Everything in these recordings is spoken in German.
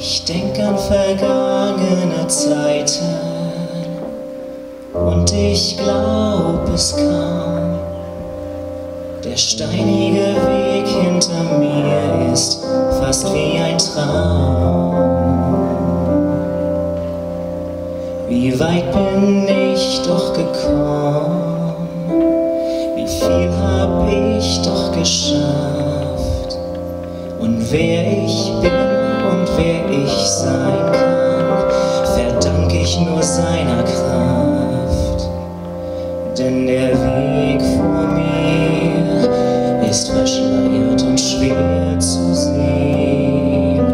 Ich denk an vergangene Zeiten und ich glaub es kaum. Der steinige Weg hinter mir ist fast wie ein Traum. Wie weit bin ich doch gekommen, wie viel hab ich doch geschafft. Und wer ich bin und wer ich sein kann, verdank ich nur seiner Kraft. Denn der Weg vor mir ist verschleiert und schwer zu sehen.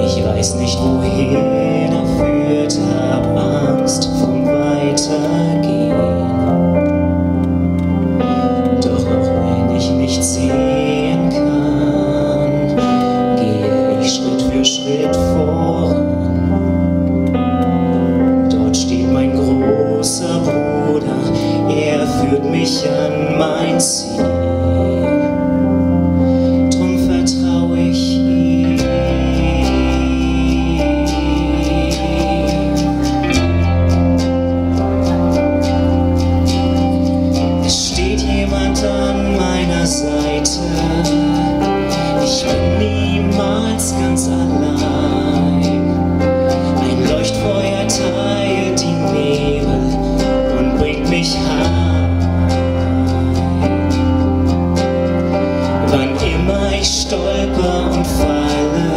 Ich weiß nicht, wohin er führt, hab Angst vom Weitergehen. Doch auch wenn ich nicht sehen kann, gehe ich Schritt für Schritt voran. Dort steht mein großer Bruder, er führt mich an mein Ziel. Drum vertraue ich ihm. Es steht jemand an meiner Seite, ich bin niemals ganz allein. Ein Leuchtfeuer teilt die Nebel und bringt mich heim. Wann immer ich stolper und falle,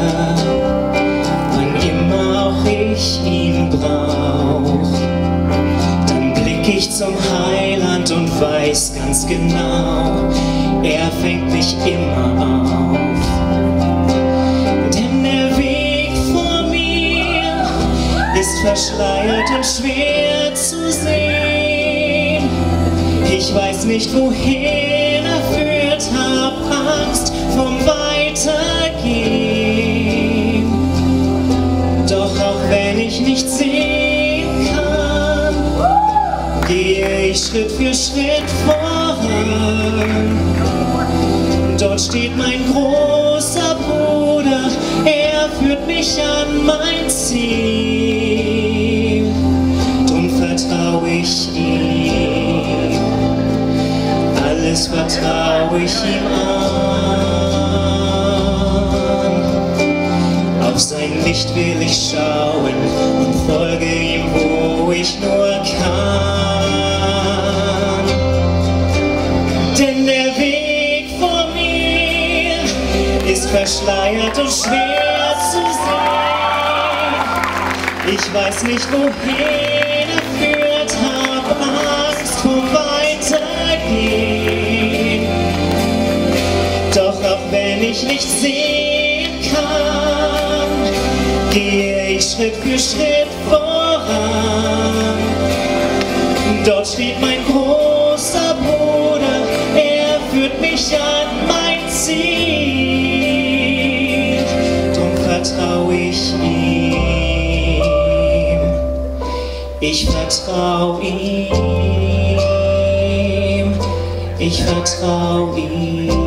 wann immer auch ich ihn brauch, dann blick ich zum Heiland und weiß ganz genau, er fängt mich immer auf. Denn der Weg vor mir ist verschleiert und schwer zu sehen. Ich weiß nicht, wohin er führt, hab Angst vom Weitergehen. Doch auch wenn ich nicht sehen kann, gehe ich Schritt für Schritt voran. Dort steht mein großer Bruder, er führt mich an mein Ziel. Drum vertraue ich ihm, alles vertraue ich ihm an. Auf sein Licht will ich schauen und folge ihm, wo ich nur kann. Denn der Weg vor mir ist verschleiert und schwer zu sehen. Ich weiß nicht, wohin er führt, hab Angst vor Weitergehen. Doch auch wenn ich nicht sehen kann, gehe ich Schritt für Schritt voran. Dort steht mein großer Bruder, er führt mich an mein Ziel. Drum vertraue ich ihm, ich vertraue ihm, ich vertraue ihm.